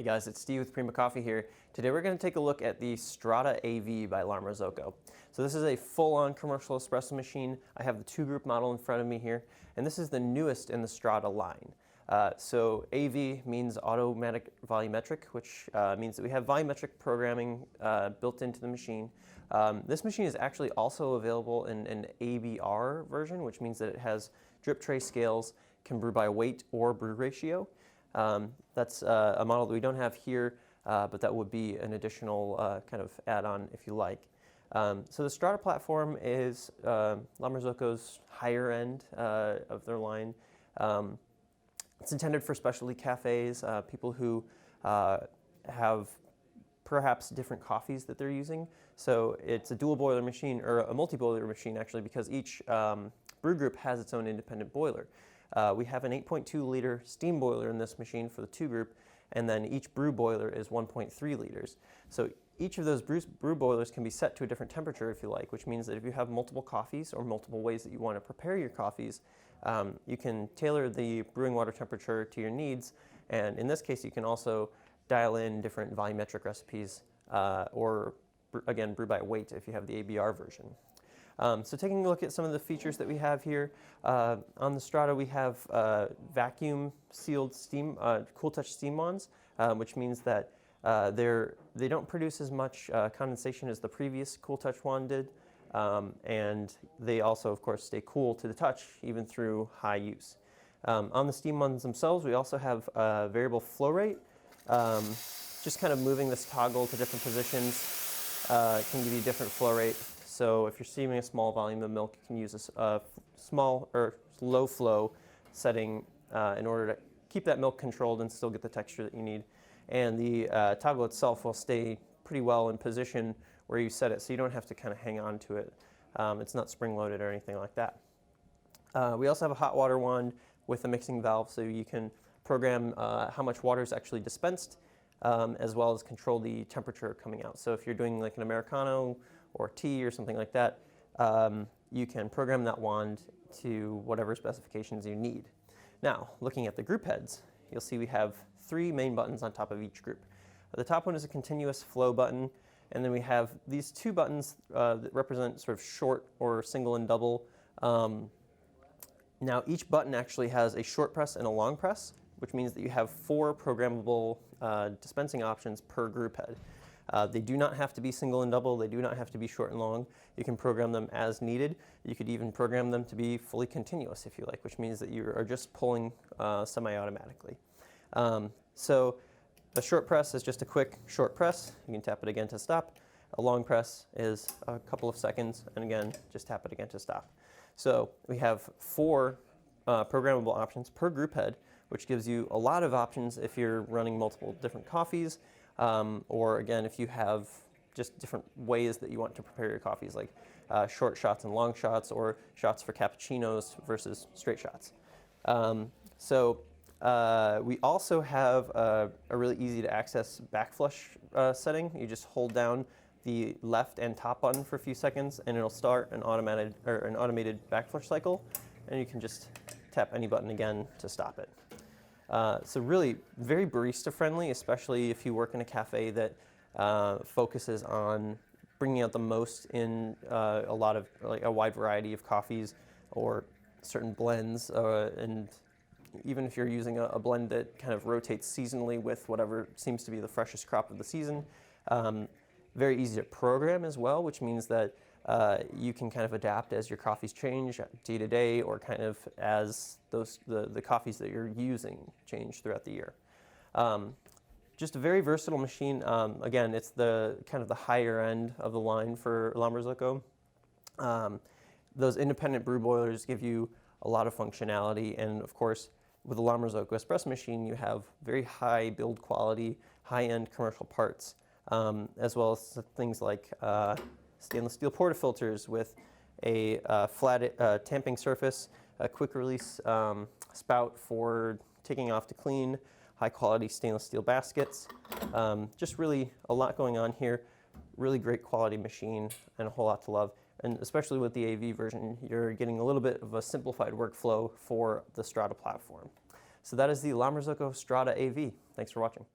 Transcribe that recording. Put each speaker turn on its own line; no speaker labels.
guys, it's Steve with Prima Coffee here. Today we're going to take a look at the Strata AV by Marzocco. So this is a full-on commercial espresso machine. I have the two-group model in front of me here, and this is the newest in the Strata line. So AV means automatic volumetric, which means that we have volumetric programming built into the machine. This machine is actually also available in an ABR version, which means that it has drip tray scales, can brew by weight or brew ratio. That's a model that we don't have here, but that would be an additional kind of add-on if you like. So the Strata platform is Marzocco's higher end of their line. It's intended for specialty cafes, people who have perhaps different coffees that they're using. So it's a dual boiler machine, or a multi-boiler machine actually, because each brew group has its own independent boiler. We have an 8.2 liter steam boiler in this machine for the two group, and then each brew boiler is 1.3 liters. So each of those brew boilers can be set to a different temperature if you like, which means that if you have multiple coffees or multiple ways that you want to prepare your coffees, you can tailor the brewing water temperature to your needs. And in this case, you can also dial in different volumetric recipes or again, brew by weight if you have the ABR version. So taking a look at some of the features that we have here, on the Strata we have vacuum sealed steam, cool touch steam wands, which means that they don't produce as much condensation as the previous cool touch wand did, and they also of course stay cool to the touch even through high use. On the steam wands themselves we also have variable flow rate. Just kind of moving this toggle to different positions can give you different flow rate. So if you're steaming a small volume of milk, you can use a small or low flow setting in order to keep that milk controlled and still get the texture that you need. And the toggle itself will stay pretty well in position where you set it, so you don't have to kind of hang on to it. It's not spring-loaded or anything like that. We also have a hot water wand with a mixing valve, so you can program how much water is actually dispensed, as well as control the temperature coming out. So if you're doing like an Americano or tea or something like that, you can program that wand to whatever specifications you need. Now, looking at the group heads, you'll see we have three main buttons on top of each group. The top one is a continuous flow button, and then we have these two buttons that represent sort of short or single and double. Now, each button actually has a short press and a long press, which means that you have four programmable dispensing options per group head. They do not have to be single and double. They do not have to be short and long. You can program them as needed. You could even program them to be fully continuous if you like, which means that you are just pulling semi-automatically. So a short press is just a quick short press. You can tap it again to stop. A long press is a couple of seconds, and again, just tap it again to stop. So we have four programmable options per group head, which gives you a lot of options if you're running multiple different coffees, or again, if you have just different ways that you want to prepare your coffees, like short shots and long shots, or shots for cappuccinos versus straight shots. We also have a really easy to access backflush setting. You just hold down the left and top button for a few seconds, and it'll start an automated backflush cycle, and you can just tap any button again to stop it. So really very barista friendly, especially if you work in a cafe that focuses on bringing out the most in a wide variety of coffees or certain blends, and even if you're using a blend that kind of rotates seasonally with whatever seems to be the freshest crop of the season. Very easy to program as well, which means that you can kind of adapt as your coffees change day to day, or kind of as the coffees that you're using change throughout the year. Just a very versatile machine. Again, it's the kind of the higher end of the line for Marzocco. Those independent brew boilers give you a lot of functionality, and of course, with the Marzocco espresso machine, you have very high build quality, high-end commercial parts, as well as things like stainless steel portafilters with a flat tamping surface, a quick release spout for taking off to clean, high quality stainless steel baskets. Just really a lot going on here. Really great quality machine and a whole lot to love. And especially with the AV version, you're getting a little bit of a simplified workflow for the Strata platform. So that is the Marzocco Strada AV. Thanks for watching.